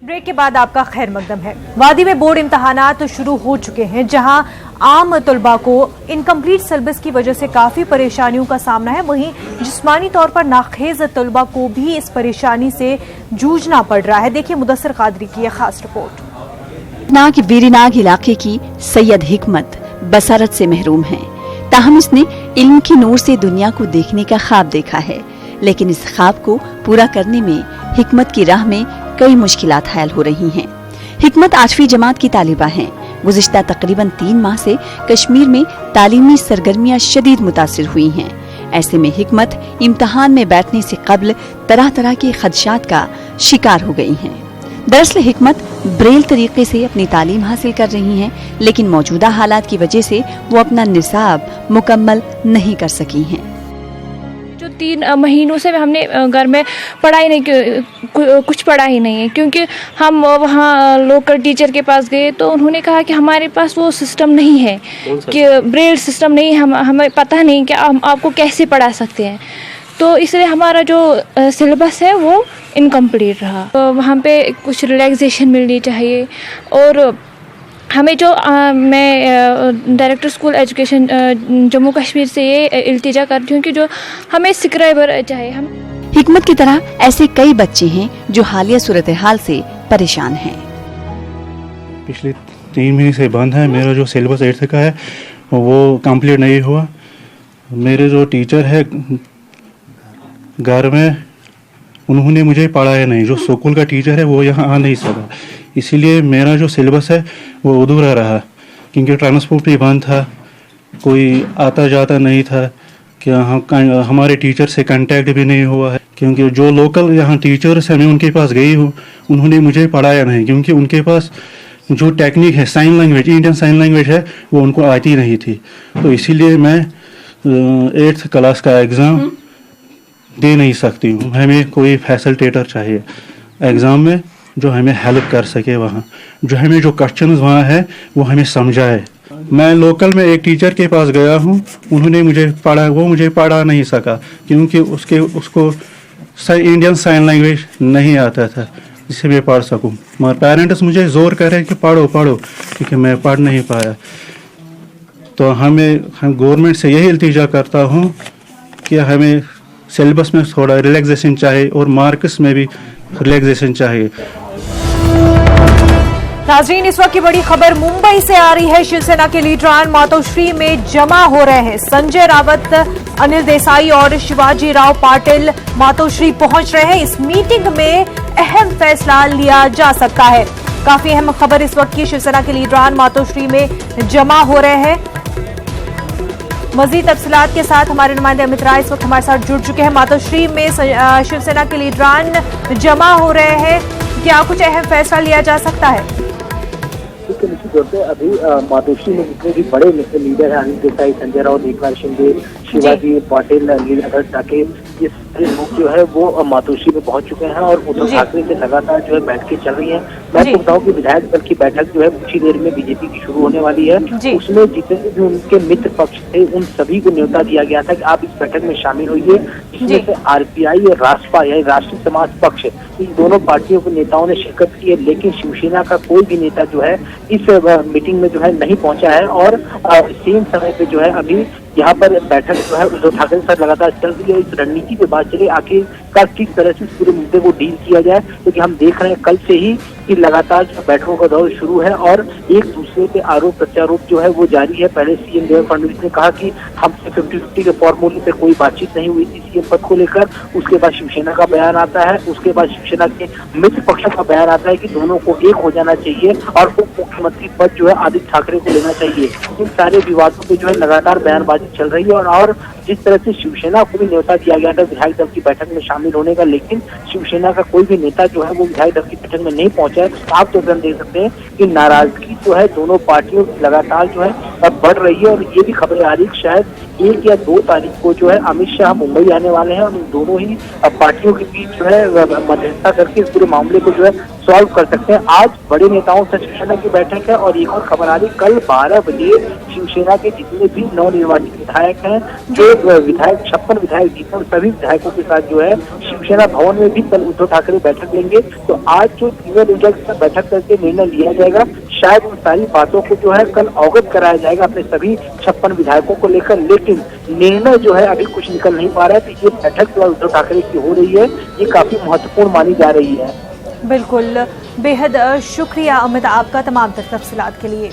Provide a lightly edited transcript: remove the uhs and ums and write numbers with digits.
Break के बाद आपका खैर मकदम है। वादी में बोर्ड इम्तहानात शुरू हो चुके हैं, जहां आम तलबा को इनकम्प्लीट सिलेबस की वजह से काफी परेशानियों का सामना है। वहीं जिस्मानी तौर पर नाखेज तलबा को भी इस परेशानी से जूझना पड़ रहा है। देखिए मुदस्सिर कादरी की यह खास रिपोर्ट। नाग वीरनाग इलाके की सैयद हिकमत बसारत से महरूम है। ताहम इसने इल्म की नूर से दुनिया को देखने का ख्वाब देखा है, लेकिन इस ख्वाब को पूरा करने में हिकमत की राह में कई मुश्किलात हायल हो रही हैं। हिकमत 8वीं जमात की तालिबा हैं। गुज़िश्ता तकरीबन 3 माह से कश्मीर में तालीमी सरगर्मियां शदीद मुतासिर हुई हैं। ऐसे में हिकमत इम्तहान में बैठने से कब्ल तरह तरह के खदशात का शिकार हो गई हैं। दरअसल हिकमत ब्रेल तरीके से अपनी तालीम हासिल कर रही हैं, लेकिन मौजूदा हालात की वजह से वो अपना निसाब मुकम्मल नहीं कर सकी हैं। जो 3 महीनों से हमने घर में पढ़ाई नहीं, कुछ पढ़ा ही नहीं है, क्योंकि हम वहाँ लोकल टीचर के पास गए तो उन्होंने कहा कि हमारे पास वो सिस्टम नहीं है, कि ब्रेल सिस्टम नहीं है, हमें पता नहीं कि हम आपको कैसे पढ़ा सकते हैं। तो इसलिए हमारा जो सिलेबस है वो इनकम्प्लीट रहा। तो वहाँ पे कुछ रिलैक्सेशन मिलनी चाहिए। और हमें जो मैं director school education Jammu Kashmir से ये इल्तिजा करती हूँ कि जो हमें स्क्राइबर चाहे। हम हिकमत की तरह ऐसे कई बच्चे हैं जो हालिया सूरत हाल से परेशान हैं। पिछले 3 महीने से बंद है। मेरा जो सिलेबस 8th का है वो कंप्लीट नहीं हुआ। मेरे जो टीचर है घर में, उन्होंने मुझे पढ़ाया नहीं। जो स्कूल का टीचर है वो यहाँ आ नहीं सका, इसीलिए मेरा जो सिलेबस है वो अधूरा रहा, क्योंकि ट्रांसपोर्ट भी बंद था, कोई आता जाता नहीं था, कि हमारे टीचर से कांटेक्ट भी नहीं हुआ है। क्योंकि जो लोकल यहाँ टीचर्स हैं मैं उनके पास गई हूँ, उन्होंने मुझे पढ़ाया नहीं, क्योंकि उनके पास जो टेक्निक है sign language, Indian sign language है, वो उनको आती नहीं थी। तो इसीलिए मैं 8th क्लास का एग्ज़ाम दे नहीं सकती हूँ। हमें कोई फैसिलिटेटर चाहिए एग्ज़ाम में जो हमें हेल्प कर सके, वहाँ जो हमें जो क्वेश्चंस वहाँ है वो हमें समझाए। मैं लोकल में एक टीचर के पास गया हूँ, उन्होंने मुझे पढ़ा, वो मुझे पढ़ा नहीं सका, क्योंकि उसको इंडियन साइन लैंग्वेज नहीं आता था जिसे मैं पढ़ सकूँ। मगर पेरेंट्स मुझे ज़ोर कर रहे हैं कि पढ़ो पढ़ो, क्योंकि मैं पढ़ नहीं पाया। तो हम गवर्नमेंट से यही इल्तिजा करता हूँ कि हमें सिलेबस में थोड़ा रिलैक्सेशन चाहिए और मार्क्स में भी रिलैक्सेशन चाहिए। नाज़रीन, इस वक्त की बड़ी खबर मुंबई से आ रही है। शिवसेना के लीडरान मातोश्री में जमा हो रहे हैं। संजय रावत, अनिल देसाई और शिवाजी राव पाटिल मातोश्री पहुंच रहे हैं। इस मीटिंग में अहम फैसला लिया जा सकता है। काफी अहम खबर इस वक्त की। शिवसेना के लीडरान मातोश्री में जमा हो रहे हैं। मजीद तफसीलात के साथ हमारे नुमाइंदे अमित राय इस वक्त हमारे साथ जुड़ चुके हैं। मातोश्री में शिवसेना के लीडरान जमा हो रहे हैं, क्या कुछ अहम फैसला लिया जा सकता है? निश्चित तौर पे अभी मातोश्री में जितने भी बड़े लीडर हैं, अनिल देसाई, संजय राउत, एकनाथ शिंदे, शिवाजी पाटिल, लीलाधर टाके, ये सारे लोग जो है वो मातोश्री में पहुंच चुके हैं और उद्धव ठाकरे से लगातार जो है बैठकें चल रही हैं। मैं आपको बताऊं कि विधायक दल की बैठक जो है कुछ ही देर में बीजेपी की शुरू होने वाली है। उसमें जितने भी उनके मित्र पक्ष थे उन सभी को न्योता दिया गया था कि आप इस बैठक में शामिल होइए, जिसमें से आरपीआई और रासपा यानी राष्ट्रीय समाज पक्ष, इन दोनों पार्टियों के नेताओं ने शिरकत की है, लेकिन शिवसेना का कोई भी नेता जो है इस मीटिंग में जो है नहीं पहुंचा है। और सेम समय पे जो है अभी यहाँ पर बैठक जो है उद्धव ठाकरे के साथ लगातार चल रही है। इस रणनीति पे बात चले आखिरकार किस तरह से इस पूरे मुद्दे को डील किया जाए, क्योंकि हम देख रहे हैं कल से ही कि लगातार जो बैठकों का दौर शुरू है और एक दूसरे पे आरोप प्रत्यारोप जो है वो जारी है। पहले सीएम देवेंद्र फडणवीस ने कहा कि हमसे 50-50 के फॉर्मूले पे कोई बातचीत नहीं हुई थी सीएम पद को लेकर। उसके बाद शिवसेना का बयान आता है, उसके बाद शिवसेना के मित्र पक्ष का बयान आता है कि दोनों को एक हो जाना चाहिए और उप मुख्यमंत्री पद जो है आदित्य ठाकरे को लेना चाहिए। इन सारे विवादों पे जो है लगातार बयानबाजी चल रही है। और जिस तरह से शिवसेना को भी न्योता दिया गया था विधायक दल की बैठक में शामिल होने का, लेकिन शिवसेना का कोई भी नेता जो है वो विधायक दल की बैठक में नहीं पहुंचा है। आप तो देख सकते हैं कि नाराजगी जो है दोनों पार्टियों लगातार जो है बढ़ रही है और ये भी खबरें आ रही है शायद 1 या 2 तारीख को जो है अमित शाह मुंबई आने वाले हैं और इन दोनों ही पार्टियों के बीच जो है मध्यस्थता करके इस पूरे मामले को जो है सॉल्व कर सकते हैं। आज बड़े नेताओं से शिवसेना की बैठक है और एक और खबर आ रही कल 12 बजे शिवसेना के जितने भी नवनिर्वाचित विधायक हैं, जो विधायक 56 विधायक जीते, सभी विधायकों के साथ जो है शिवसेना भवन में भी कल उद्धव ठाकरे बैठक लेंगे। तो आज जो सीनियर लीडर से बैठक करके निर्णय लिया जाएगा, शायद उन सारी बातों को जो है कल अवगत कराया जाएगा अपने सभी 56 विधायकों को लेकर, लेकिन निर्णय जो है अभी कुछ निकल नहीं पा रहा है। तो ये बैठक जो उद्धव ठाकरे की हो रही है ये काफी महत्वपूर्ण मानी जा रही है। बिल्कुल, बेहद शुक्रिया अमित आपका तमाम तफसीलात के लिए।